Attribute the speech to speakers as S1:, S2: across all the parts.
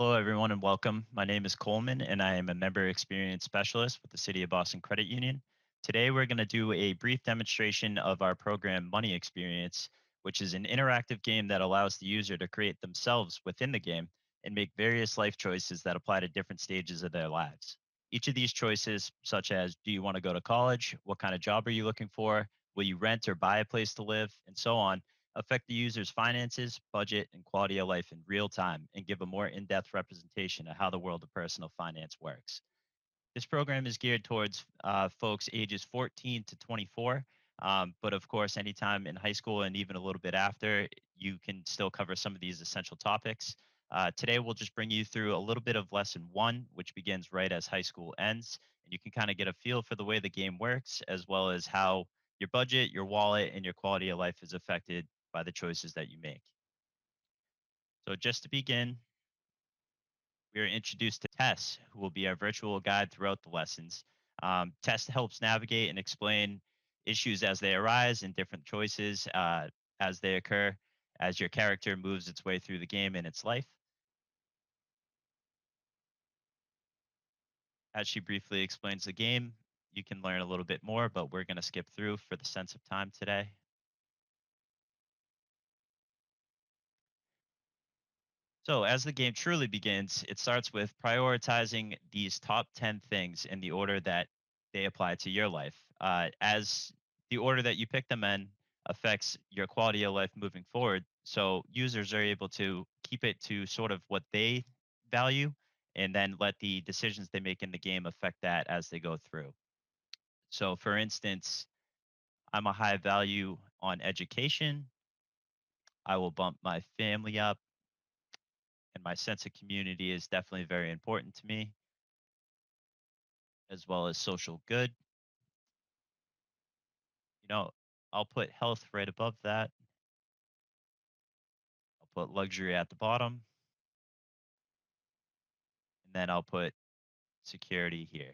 S1: Hello, everyone, and welcome. My name is Coleman, and I am a member experience specialist with the City of Boston Credit Union. Today, we're going to do a brief demonstration of our program Money Experience, which is an interactive game that allows the user to create themselves within the game and make various life choices that apply to different stages of their lives. Each of these choices, such as do you want to go to college? What kind of job are you looking for? Will you rent or buy a place to live? And so on affect the user's finances, budget, and quality of life in real time and give a more in depth representation of how the world of personal finance works. This program is geared towards folks ages 14 to 24. But of course, anytime in high school and even a little bit after, you can still cover some of these essential topics. Today, we'll just bring you through a little bit of lesson one, which begins right as high school ends. And you can kind of get a feel for the way the game works, as well as how your budget, your wallet, and your quality of life is affected by the choices that you make. So, just to begin, we are introduced to Tess, who will be our virtual guide throughout the lessons. Tess helps navigate and explain issues as they arise and different choices as they occur as your character moves its way through the game in its life. As she briefly explains the game, you can learn a little bit more, but we're going to skip through for the sense of time today. So, as the game truly begins, it starts with prioritizing these top 10 things in the order that they apply to your life. As the order that you pick them in affects your quality of life moving forward. So, users are able to keep it to sort of what they value and then let the decisions they make in the game affect that as they go through. So, for instance, I'm a high value on education. I will bump my family up, and my sense of community is definitely very important to me, as well as social good. You know, I'll put health right above that. I'll put luxury at the bottom, and then I'll put security here.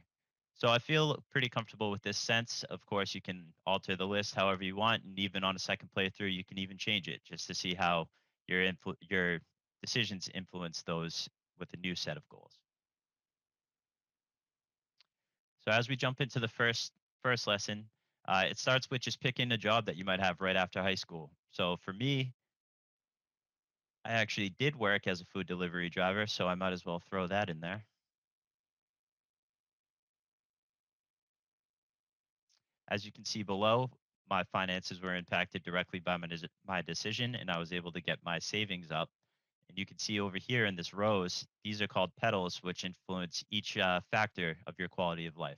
S1: So I feel pretty comfortable with this sense. Of course, you can alter the list however you want, and even on a second playthrough, you can even change it just to see how your decisions influence those with a new set of goals. So as we jump into the first lesson, it starts with just picking a job that you might have right after high school. So for me, I actually did work as a food delivery driver, so I might as well throw that in there. As you can see below, my finances were impacted directly by my decision, and I was able to get my savings up. And you can see over here in this rows, these are called petals, which influence each factor of your quality of life.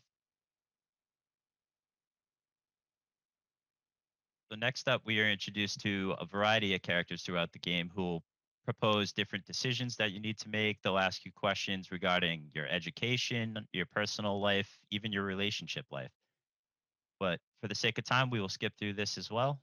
S1: So next up, we are introduced to a variety of characters throughout the game who will propose different decisions that you need to make. They'll ask you questions regarding your education, your personal life, even your relationship life. But for the sake of time, we will skip through this as well.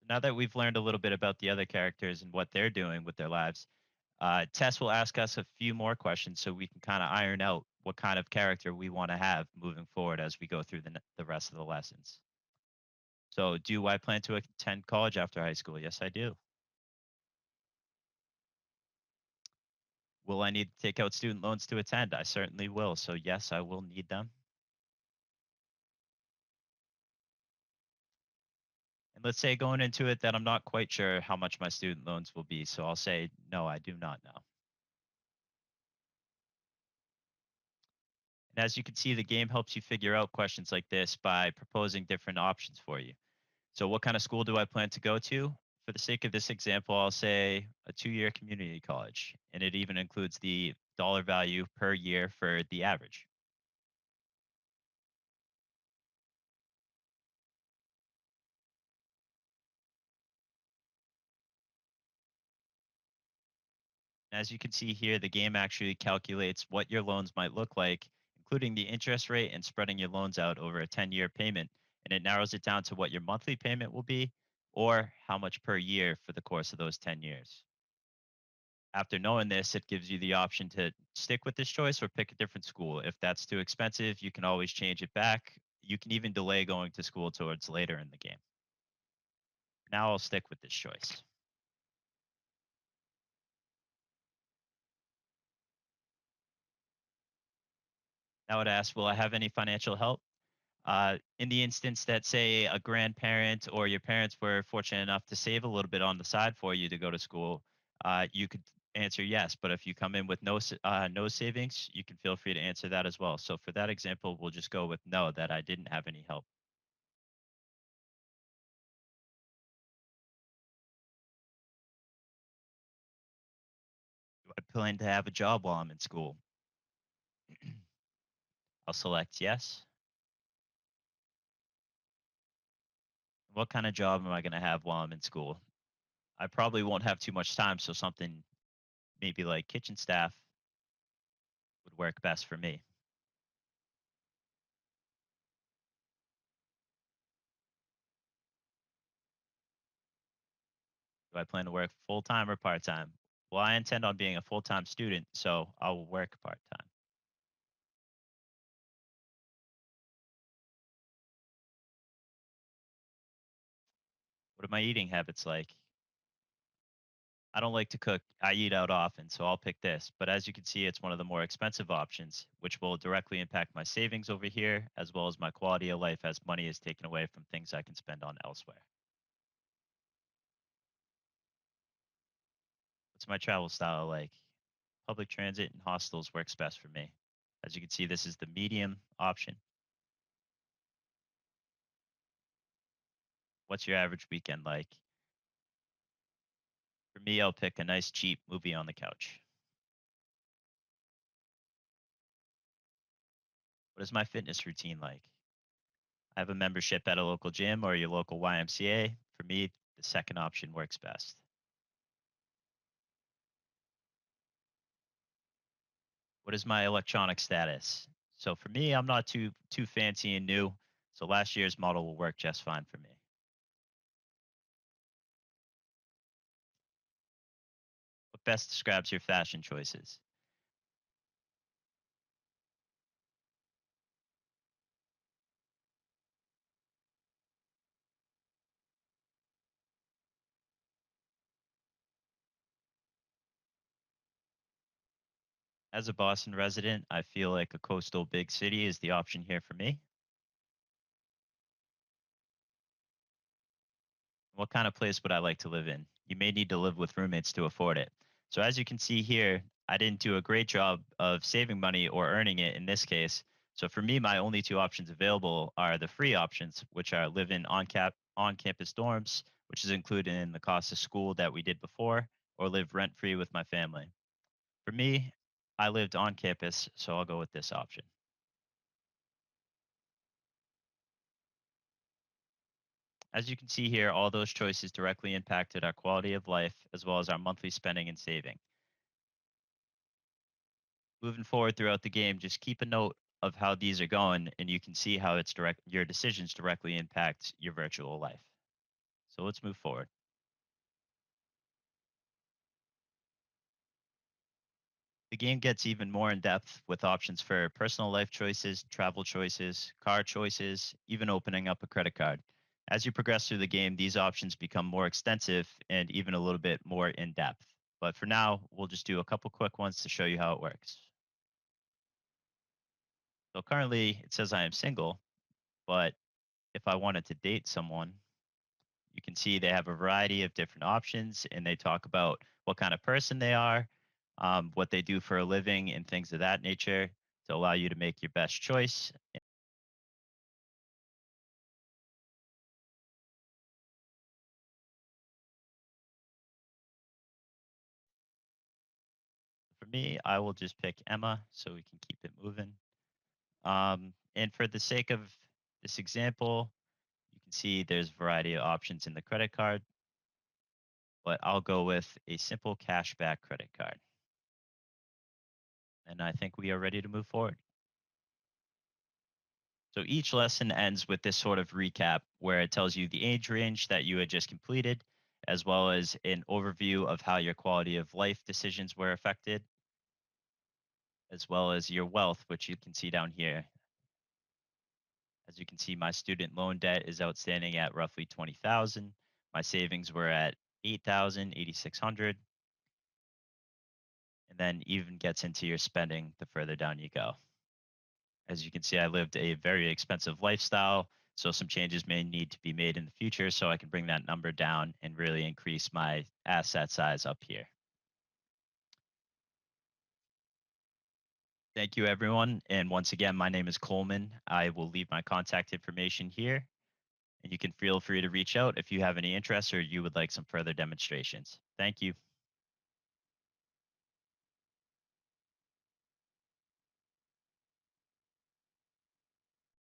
S1: Now that we've learned a little bit about the other characters and what they're doing with their lives, Tess will ask us a few more questions so we can kind of iron out what kind of character we want to have moving forward as we go through the rest of the lessons. So, do I plan to attend college after high school? Yes, I do. Will I need to take out student loans to attend? I certainly will. So, yes, I will need them. And let's say going into it that I'm not quite sure how much my student loans will be. So, I'll say, no, I do not know. And as you can see, the game helps you figure out questions like this by proposing different options for you. So, what kind of school do I plan to go to? For the sake of this example, I'll say a 2 year community college, and it even includes the dollar value per year for the average. As you can see here, the game actually calculates what your loans might look like, including the interest rate and spreading your loans out over a 10-year payment. And it narrows it down to what your monthly payment will be or how much per year for the course of those 10 years. After knowing this, it gives you the option to stick with this choice or pick a different school. If that's too expensive, you can always change it back. You can even delay going to school towards later in the game. Now I'll stick with this choice. Now it asks, will I have any financial help? In the instance that, say, a grandparent or your parents were fortunate enough to save a little bit on the side for you to go to school, you could answer yes. But if you come in with no savings, you can feel free to answer that as well. So for that example, we'll just go with no, that I didn't have any help. Do I plan to have a job while I'm in school? I'll select yes. What kind of job am I going to have while I'm in school? I probably won't have too much time, so something maybe like kitchen staff would work best for me. Do I plan to work full time or part time? Well, I intend on being a full time student, so I will work part time. What are my eating habits like? I don't like to cook. I eat out often, so I'll pick this. But as you can see, it's one of the more expensive options, which will directly impact my savings over here, as well as my quality of life as money is taken away from things I can spend on elsewhere. What's my travel style like? Public transit and hostels works best for me. As you can see, this is the medium option. What's your average weekend like? For me, I'll pick a nice cheap movie on the couch. What is my fitness routine like? I have a membership at a local gym or your local YMCA. For me, the second option works best. What is my electronic status? So for me, I'm not too fancy and new. So last year's model will work just fine for me. What best describes your fashion choices? As a Boston resident, I feel like a coastal big city is the option here for me. What kind of place would I like to live in? You may need to live with roommates to afford it. So, as you can see here, I didn't do a great job of saving money or earning it in this case. So, for me, my only two options available are the free options, which are live in on campus dorms, which is included in the cost of school that we did before, or live rent free with my family. For me, I lived on campus, so I'll go with this option. As you can see here, all those choices directly impacted our quality of life as well as our monthly spending and saving. Moving forward throughout the game, just keep a note of how these are going, and you can see how your decisions directly impact your virtual life. So let's move forward. The game gets even more in depth with options for personal life choices, travel choices, car choices, even opening up a credit card. As you progress through the game, these options become more extensive and even a little bit more in depth. But for now, we'll just do a couple quick ones to show you how it works. So currently, it says I am single, but if I wanted to date someone, you can see they have a variety of different options and they talk about what kind of person they are, what they do for a living, and things of that nature to allow you to make your best choice. For me, I will just pick Emma so we can keep it moving. And for the sake of this example, you can see there's a variety of options in the credit card, but I'll go with a simple cashback credit card. And I think we are ready to move forward. So each lesson ends with this sort of recap where it tells you the age range that you had just completed, as well as an overview of how your quality of life decisions were affected, as well as your wealth, which you can see down here. As you can see, my student loan debt is outstanding at roughly 20,000. My savings were at 8,000, 8,600, and then even gets into your spending the further down you go. As you can see, I lived a very expensive lifestyle, so some changes may need to be made in the future so I can bring that number down and really increase my asset size up here. Thank you, everyone. And once again, my name is Coleman. I will leave my contact information here, and you can feel free to reach out if you have any interest or you would like some further demonstrations. Thank you.